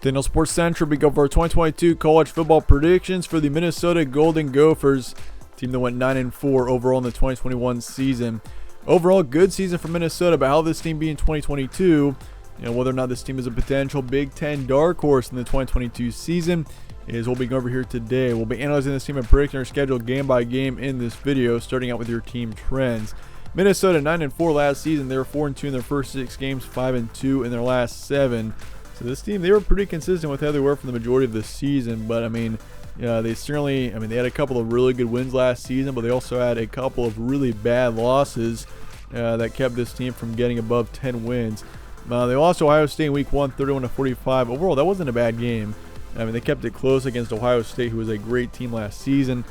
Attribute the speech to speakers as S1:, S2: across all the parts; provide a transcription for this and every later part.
S1: Daniel Sports Central, we go for our 2022 college football predictions for the Minnesota Golden Gophers, team that went 9-4 overall in the 2021 season. Overall, good season for Minnesota, but how this team be in 2022, and whether or not this team is a potential Big Ten dark horse in the 2022 season, is what we'll be going over here today. We'll be analyzing this team and predicting our schedule game by game in this video, starting out with your team trends. Minnesota 9-4 last season. They were 4-2 in their first 6 games, 5-2 in their last 7. So this team, they were pretty consistent with how they were for the majority of the season. But I mean, they certainly, they had a couple of really good wins last season, but they also had a couple of really bad losses that kept this team from getting above 10 wins. They lost to Ohio State in Week 1, 31-45. Overall, that wasn't a bad game. They kept it close against Ohio State, who was a great team last season.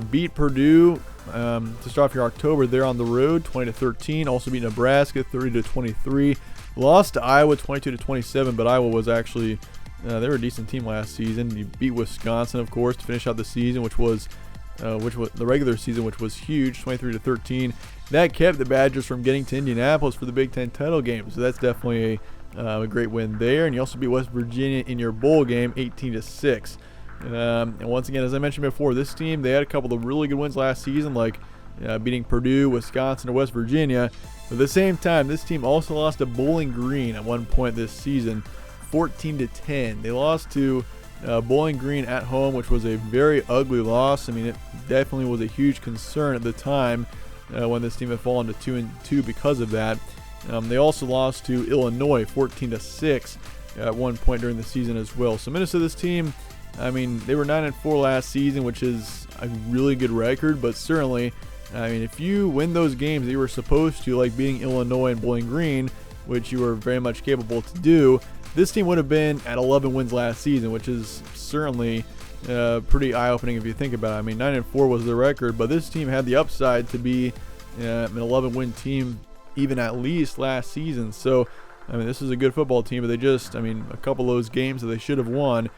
S1: Beat Purdue to start off your October there on the road, 20-13. Also beat Nebraska, 30-23. Lost to Iowa, 22-27, but Iowa was actually they were a decent team last season. You beat Wisconsin, of course, to finish out the season, which was the regular season, which was huge, 23-13. That kept the Badgers from getting to Indianapolis for the Big Ten title game. So that's definitely a great win there. And you also beat West Virginia in your bowl game, 18-6. And once again, as I mentioned before, this team, they had a couple of really good wins last season, like beating Purdue, Wisconsin, and West Virginia. But at the same time, this team also lost to Bowling Green at one point this season, 14-10. They lost to Bowling Green at home, which was a very ugly loss. It definitely was a huge concern at the time when this team had fallen to 2-2 because of that. They also lost to Illinois, 14-6 at one point during the season as well. So Minnesota's team, they were 9-4 last season, which is a really good record, but certainly, if you win those games that you were supposed to, like beating Illinois and Bowling Green, which you were very much capable to do, this team would have been at 11 wins last season, which is certainly pretty eye-opening if you think about it. 9-4 was the record, but this team had the upside to be an 11-win team even at least last season. So, this is a good football team, but they just, a couple of those games that they should have won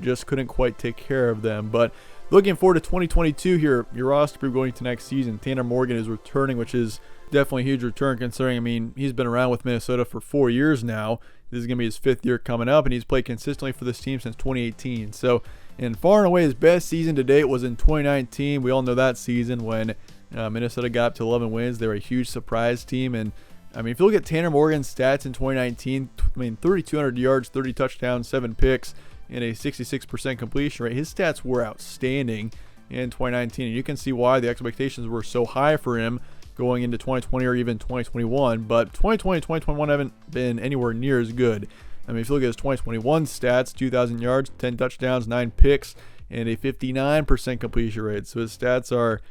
S1: just couldn't quite take care of them. But looking forward to 2022 here, your roster going to next season. Tanner Morgan is returning, which is definitely a huge return considering, he's been around with Minnesota for 4 years now. This is going to be his 5th year coming up, and he's played consistently for this team since 2018. So, and far and away his best season to date was in 2019. We all know that season when Minnesota got up to 11 wins. They were a huge surprise team. And, if you look at Tanner Morgan's stats in 2019, 3,200 yards, 30 touchdowns, 7 picks, and a 66% completion rate. His stats were outstanding in 2019, and you can see why the expectations were so high for him going into 2020 or even 2021. But 2020 and 2021 haven't been anywhere near as good. If you look at his 2021 stats, 2,000 yards, 10 touchdowns, 9 picks, and a 59% completion rate. So his stats are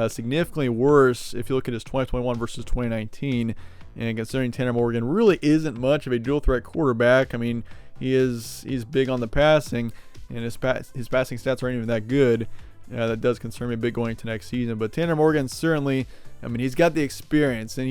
S1: significantly worse if you look at his 2021 versus 2019. And considering Tanner Morgan really isn't much of a dual threat quarterback, he's big on the passing, and his passing stats aren't even that good. That does concern me a bit going into next season. But Tanner Morgan certainly, he's got the experience, and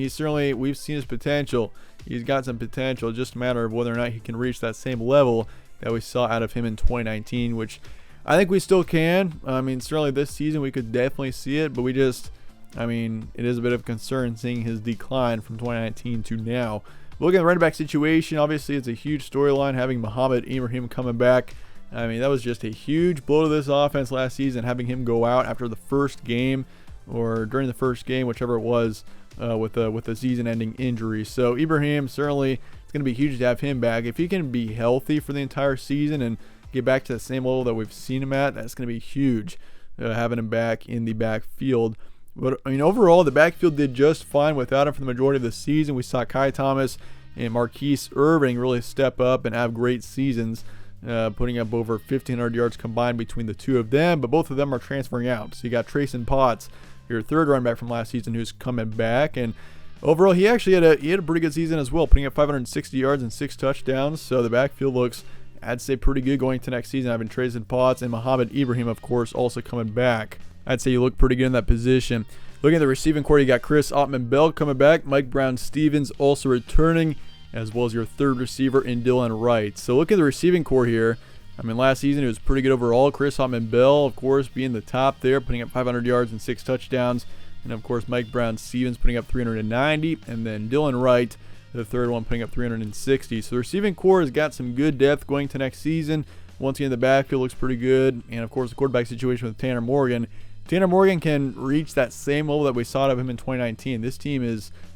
S1: we've seen his potential. He's got some potential, just a matter of whether or not he can reach that same level that we saw out of him in 2019, which I think we still can. Certainly this season we could definitely see it, but we just, it is a bit of a concern seeing his decline from 2019 to now. Looking at the running back situation, obviously it's a huge storyline having Mohamed Ibrahim coming back. That was just a huge blow to this offense last season, having him go out after the first game or during the first game, whichever it was, with a season-ending injury. So Ibrahim, certainly it's going to be huge to have him back. If he can be healthy for the entire season and get back to the same level that we've seen him at, that's going to be huge, having him back in the backfield. But overall, the backfield did just fine without him for the majority of the season. We saw Kai Thomas and Marquise Irving really step up and have great seasons, putting up over 1,500 yards combined between the two of them. But both of them are transferring out. So you got Trayson Potts, your third running back from last season, who's coming back. And overall, he actually had a pretty good season as well, putting up 560 yards and 6 touchdowns. So the backfield looks, I'd say, pretty good going to next season. Having Trayson Potts and Mohamed Ibrahim, of course, also coming back. I'd say you look pretty good in that position. Looking at the receiving core, you got Chris Ottman-Bell coming back, Mike Brown-Stevens also returning, as well as your third receiver in Dylan Wright. So look at the receiving core here. Last season it was pretty good overall. Chris Ottman-Bell, of course, being the top there, putting up 500 yards and 6 touchdowns. And, of course, Mike Brown-Stevens putting up 390. And then Dylan Wright The third one putting up 360. So the receiving core has got some good depth going to next season. Once again, the backfield looks pretty good. And, of course, the quarterback situation with Tanner Morgan. Tanner Morgan can reach that same level that we saw out of him in 2019. This team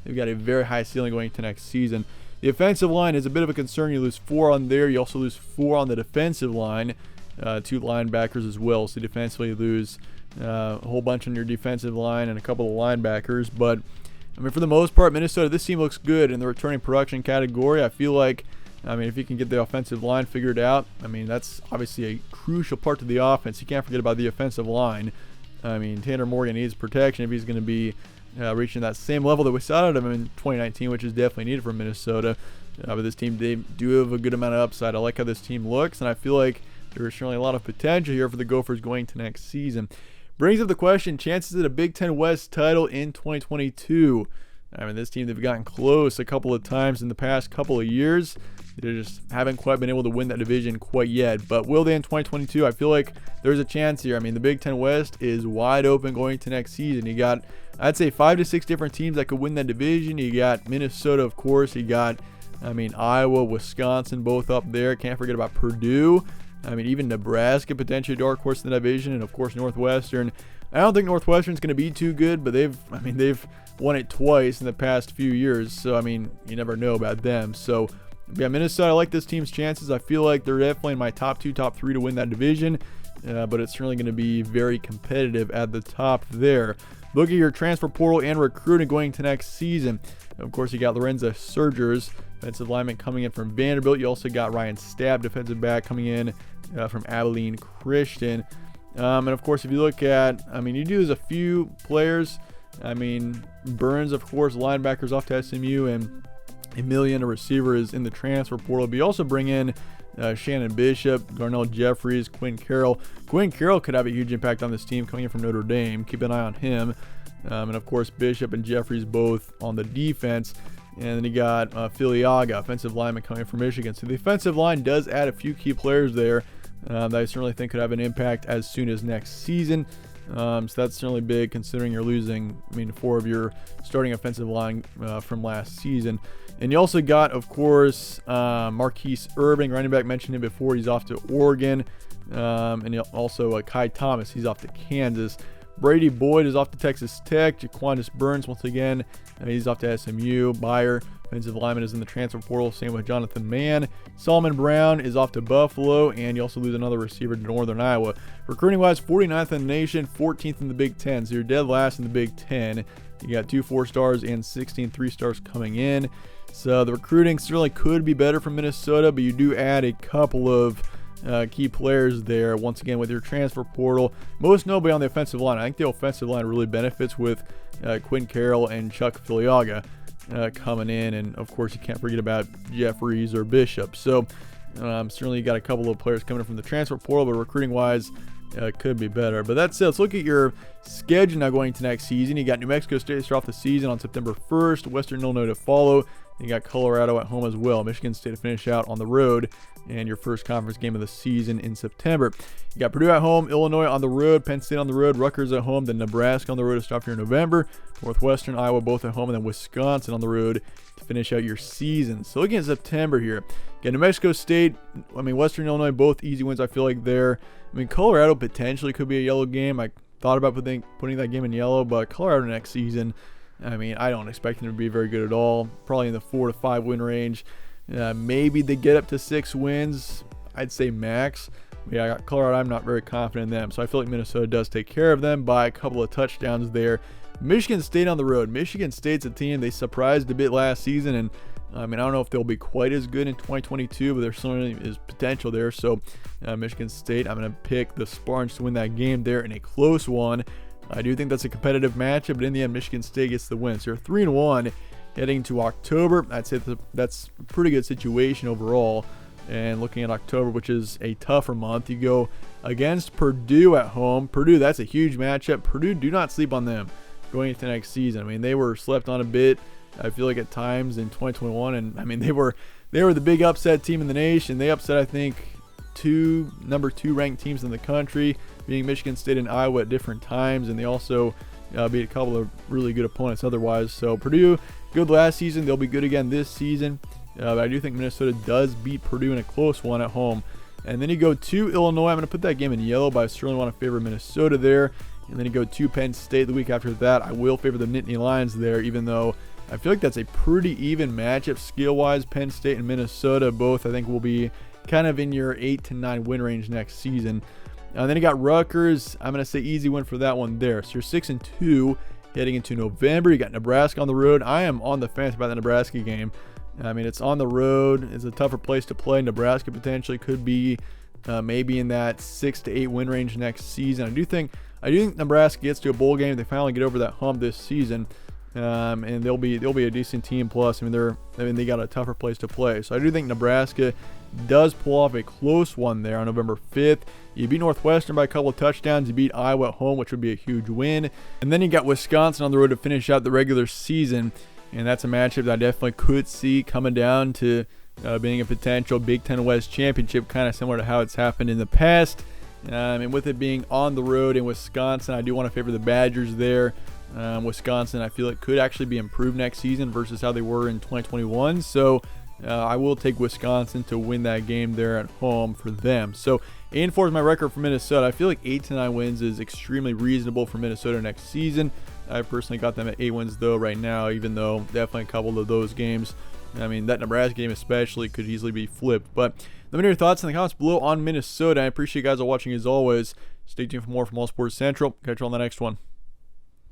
S1: they've got a very high ceiling going into next season. The offensive line is a bit of a concern. You lose 4 on there. You also lose 4 on the defensive line, 2 linebackers as well. So defensively you lose a whole bunch on your defensive line and a couple of linebackers. But, I mean, for the most part, Minnesota, this team looks good in the returning production category. I feel like, if you can get the offensive line figured out, that's obviously a crucial part to the offense. You can't forget about the offensive line. Tanner Morgan needs protection if he's going to be reaching that same level that we saw out of him in 2019, which is definitely needed for Minnesota. But this team, they do have a good amount of upside. I like how this team looks, and I feel like there's certainly a lot of potential here for the Gophers going to next season. Brings up the question, chances at a Big Ten West title in 2022. This team, they've gotten close a couple of times in the past couple of years. They just haven't quite been able to win that division quite yet. But will they in 2022? I feel like there's a chance here. The Big Ten West is wide open going to next season. You got, I'd say, 5 to 6 different teams that could win that division. You got Minnesota, of course. You got, Iowa, Wisconsin, both up there. Can't forget about Purdue. Even Nebraska, potentially dark horse in the division. And, of course, Northwestern. I don't think Northwestern's going to be too good, but they've won it twice in the past few years. So, you never know about them. So, yeah, Minnesota, I like this team's chances. I feel like they're definitely in my top 2, top 3 to win that division. But it's certainly going to be very competitive at the top there. Look at your transfer portal and recruiting going to next season. Of course, you got Lorenzo Surgers, defensive lineman coming in from Vanderbilt. You also got Ryan Stabb, defensive back, coming in from Abilene Christian. And, of course, if you look at, you do lose a few players. Burns, of course, linebackers off to SMU, and Emilian, a receiver, is in the transfer portal. But you also bring in Shannon Bishop, Garnell Jeffries, Quinn Carroll. Quinn Carroll could have a huge impact on this team coming in from Notre Dame. Keep an eye on him. And, of course, Bishop and Jeffries both on the defense. And then you got Filiaga, offensive lineman coming from Michigan. So the offensive line does add a few key players there that I certainly think could have an impact as soon as next season. So that's certainly big considering you're losing, 4 of your starting offensive line from last season. And you also got, of course, Marquise Irving, running back, mentioned him before. He's off to Oregon. And also Kai Thomas, he's off to Kansas. Brady Boyd is off to Texas Tech. Jaquandis Burns, once again, he's off to SMU. Bayer, offensive lineman, is in the transfer portal. Same with Jonathan Mann. Solomon Brown is off to Buffalo. And you also lose another receiver to Northern Iowa. Recruiting-wise, 49th in the nation, 14th in the Big Ten. So you're dead last in the Big Ten. You got 2 4-stars and 16 3-stars coming in. So the recruiting certainly could be better from Minnesota, but you do add a couple of key players there once again with your transfer portal. Most notably on the offensive line. I think the offensive line really benefits with Quinn Carroll and Chuck Filiaga coming in, and of course you can't forget about Jeffries or Bishop. So certainly you got a couple of players coming in from the transfer portal, but recruiting wise could be better. But that said, let's look at your schedule now going to next season. You got New Mexico State to start off the season on September 1st, Western Illinois to follow. You got Colorado at home as well. Michigan State to finish out on the road, and your first conference game of the season in September. You got Purdue at home, Illinois on the road, Penn State on the road, Rutgers at home, then Nebraska on the road to start here in November, Northwestern, Iowa both at home, and then Wisconsin on the road to finish out your season. So looking at September here, you got New Mexico State, Western Illinois, both easy wins I feel like there. Colorado potentially could be a yellow game. I thought about putting that game in yellow, but Colorado next season, I don't expect them to be very good at all. Probably in the 4 to 5 win range. Maybe they get up to 6 wins. I'd say max. Yeah, I got Colorado. I'm not very confident in them. So I feel like Minnesota does take care of them by a couple of touchdowns there. Michigan State on the road. Michigan State's a team they surprised a bit last season, and I don't know if they'll be quite as good in 2022, but there certainly is potential there. So Michigan State, I'm going to pick the Spartans to win that game there in a close one. I do think that's a competitive matchup, but in the end, Michigan State gets the win. So you're 3-1 heading to October. I'd say that's a pretty good situation overall. And looking at October, which is a tougher month, you go against Purdue at home. Purdue, that's a huge matchup. Purdue, do not sleep on them going into next season. They were slept on a bit, I feel like, at times in 2021. And they were the big upset team in the nation. They upset, I think, number 2 ranked teams in the country, being Michigan State and Iowa at different times, and they also beat a couple of really good opponents otherwise. So Purdue, good last season. They'll be good again this season. But I do think Minnesota does beat Purdue in a close one at home. And then you go to Illinois. I'm going to put that game in yellow, but I certainly want to favor Minnesota there. And then you go to Penn State the week after that. I will favor the Nittany Lions there, even though I feel like that's a pretty even matchup skill-wise. Penn State and Minnesota both, I think, will be kind of in your 8 to 9 win range next season. And then you got Rutgers. I'm going to say easy win for that one there. So you're 6-2 heading into November. You got Nebraska on the road. I am on the fence about the Nebraska game. I mean, it's on the road. It's a tougher place to play. Nebraska potentially could be maybe in that 6 to 8 win range next season. I do think Nebraska gets to a bowl game. They finally get over that hump this season, and they'll be a decent team. Plus, I mean they got a tougher place to play. So I do think Nebraska does pull off a close one there on November 5th. You beat Northwestern by a couple of touchdowns. You beat Iowa at home, which would be a huge win. And then you got Wisconsin on the road to finish out the regular season. And that's a matchup that I definitely could see coming down to being a potential Big Ten West championship, kind of similar to how it's happened in the past. And with it being on the road in Wisconsin, I do want to favor the Badgers there. Wisconsin, I feel it could actually be improved next season versus how they were in 2021. So I will take Wisconsin to win that game there at home for them. So 8-4 is my record for Minnesota. I feel like 8 to 9 wins is extremely reasonable for Minnesota next season. I personally got them at 8 wins though right now, even though definitely a couple of those games, I mean that Nebraska game especially, could easily be flipped. But let me know your thoughts in the comments below on Minnesota. I appreciate you guys all watching as always. Stay tuned for more from All Sports Central. Catch you on the next one.